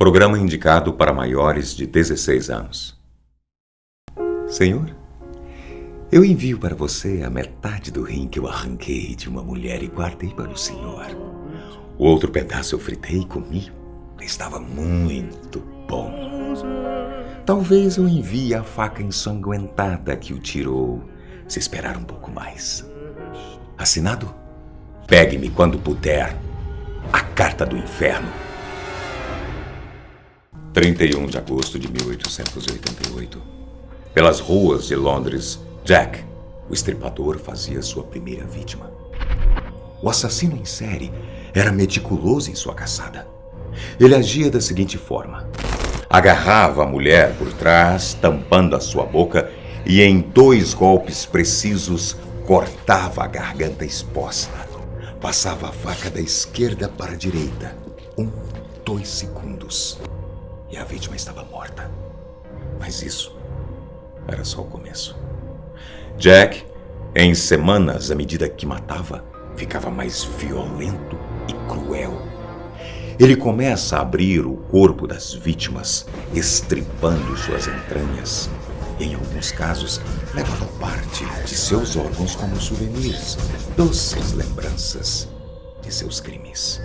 Programa indicado para maiores de 16 anos. Senhor, eu envio para você a metade do rim que eu arranquei de uma mulher e guardei para o senhor. O outro pedaço eu fritei e comi. Estava muito bom. Talvez eu envie a faca ensanguentada que o tirou, se esperar um pouco mais. Assinado? Pegue-me quando puder. A Carta do Inferno. 31 de agosto de 1888. Pelas ruas de Londres, Jack, o estripador, fazia sua primeira vítima. O assassino em série era meticuloso em sua caçada. Ele agia da seguinte forma: agarrava a mulher por trás, tampando a sua boca, e em 2 golpes precisos cortava a garganta exposta. Passava a faca da esquerda para a direita. 2 segundos. E a vítima estava morta. Mas isso era só o começo. Jack, em semanas, à medida que matava, ficava mais violento e cruel. Ele começa a abrir o corpo das vítimas, estripando suas entranhas. E, em alguns casos, levava parte de seus órgãos como souvenirs, doces lembranças de seus crimes.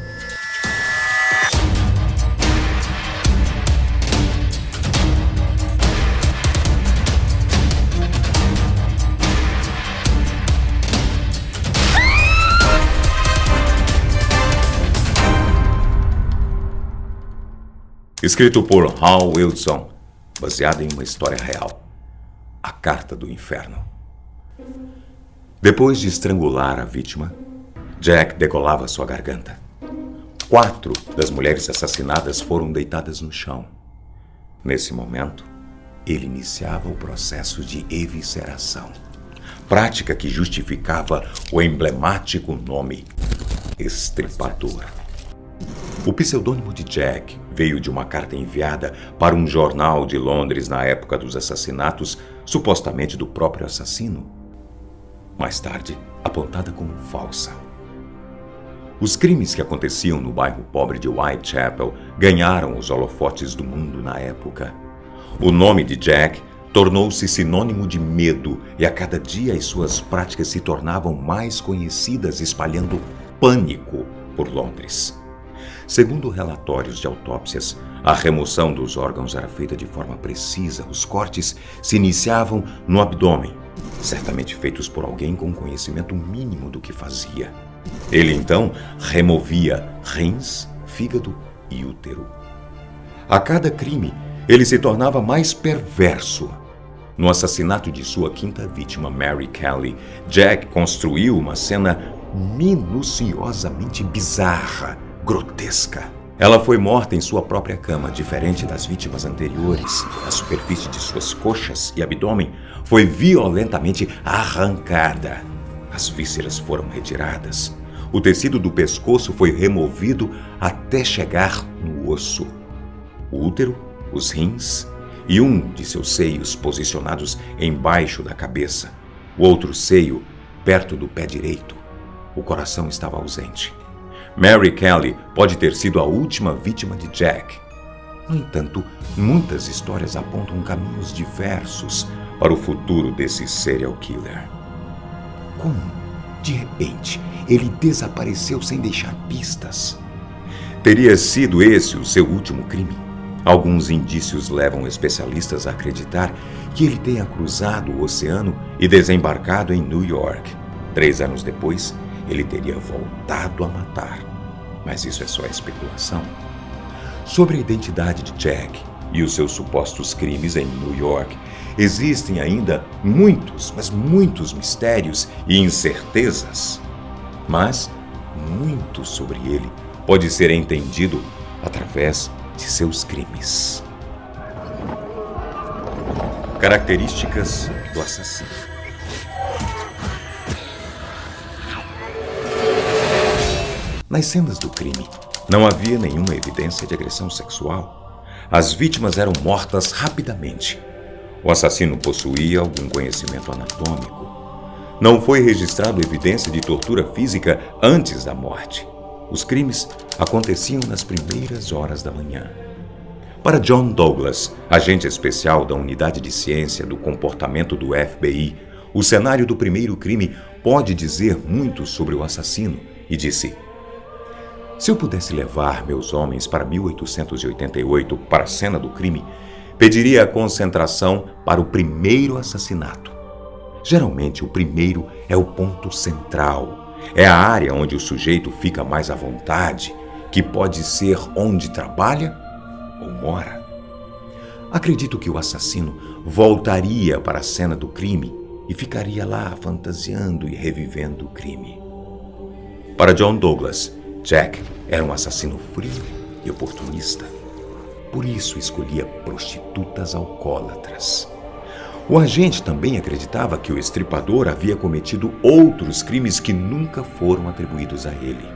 Escrito por Hal Wilson, baseado em uma história real. A Carta do Inferno. Depois de estrangular a vítima, Jack degolava sua garganta. 4 das mulheres assassinadas foram deitadas no chão. Nesse momento, ele iniciava o processo de evisceração, prática que justificava o emblemático nome Estripador. O pseudônimo de Jack veio de uma carta enviada para um jornal de Londres na época dos assassinatos, supostamente do próprio assassino. Mais tarde, apontada como falsa. Os crimes que aconteciam no bairro pobre de Whitechapel ganharam os holofotes do mundo na época. O nome de Jack tornou-se sinônimo de medo e a cada dia as suas práticas se tornavam mais conhecidas, espalhando pânico por Londres. Segundo relatórios de autópsias, a remoção dos órgãos era feita de forma precisa. Os cortes se iniciavam no abdômen, certamente feitos por alguém com conhecimento mínimo do que fazia. Ele então removia rins, fígado e útero. A cada crime, ele se tornava mais perverso. No assassinato de sua 5ª vítima, Mary Kelly, Jack construiu uma cena minuciosamente bizarra, grotesca. Ela foi morta em sua própria cama, diferente das vítimas anteriores. A superfície de suas coxas e abdômen foi violentamente arrancada. As vísceras foram retiradas. O tecido do pescoço foi removido até chegar no osso. O útero, os rins e um de seus seios posicionados embaixo da cabeça. O outro seio perto do pé direito. O coração estava ausente. Mary Kelly pode ter sido a última vítima de Jack. No entanto, muitas histórias apontam caminhos diversos para o futuro desse serial killer. Como, de repente, ele desapareceu sem deixar pistas? Teria sido esse o seu último crime? Alguns indícios levam especialistas a acreditar que ele tenha cruzado o oceano e desembarcado em New York. 3 anos depois, ele teria voltado a matar. Mas isso é só especulação. Sobre a identidade de Jack e os seus supostos crimes em New York, existem ainda muitos, mas muitos mistérios e incertezas. Mas muito sobre ele pode ser entendido através de seus crimes. Características do assassino. Nas cenas do crime, não havia nenhuma evidência de agressão sexual. As vítimas eram mortas rapidamente. O assassino possuía algum conhecimento anatômico. Não foi registrado evidência de tortura física antes da morte. Os crimes aconteciam nas primeiras horas da manhã. Para John Douglas, agente especial da Unidade de Ciência do Comportamento do FBI, o cenário do primeiro crime pode dizer muito sobre o assassino, e disse: se eu pudesse levar meus homens para 1888 para a cena do crime, pediria a concentração para o primeiro assassinato. Geralmente, o primeiro é o ponto central. É a área onde o sujeito fica mais à vontade, que pode ser onde trabalha ou mora. Acredito que o assassino voltaria para a cena do crime e ficaria lá fantasiando e revivendo o crime. Para John Douglas, Jack era um assassino frio e oportunista. Por isso escolhia prostitutas alcoólatras. O agente também acreditava que o estripador havia cometido outros crimes que nunca foram atribuídos a ele.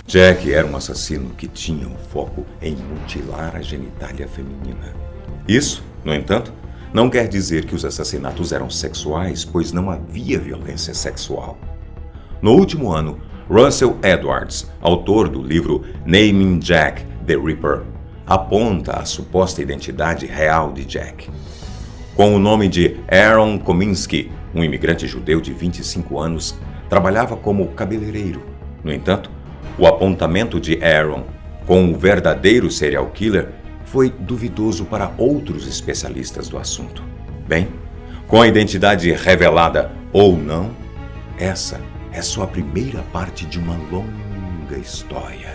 Jack era um assassino que tinha um foco em mutilar a genitália feminina. Isso, no entanto, não quer dizer que os assassinatos eram sexuais, pois não havia violência sexual. No último ano, Russell Edwards, autor do livro Naming Jack the Ripper, aponta a suposta identidade real de Jack. Com o nome de Aaron Kominsky, um imigrante judeu de 25 anos, trabalhava como cabeleireiro. No entanto, o apontamento de Aaron com o verdadeiro serial killer foi duvidoso para outros especialistas do assunto. Bem, com a identidade revelada ou não, essa é só a primeira parte de uma longa história.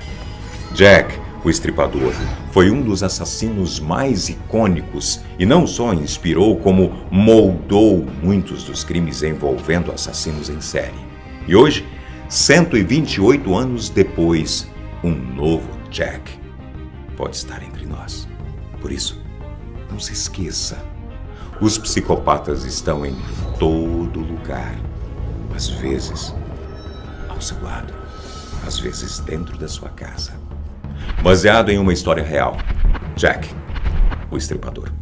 Jack, o Estripador, foi um dos assassinos mais icônicos e não só inspirou, como moldou muitos dos crimes envolvendo assassinos em série. E hoje, 128 anos depois, um novo Jack pode estar entre nós. Por isso, não se esqueça, os psicopatas estão em todo lugar. Às vezes, ao seu lado, às vezes dentro da sua casa. Baseado em uma história real, Jack, o Estripador.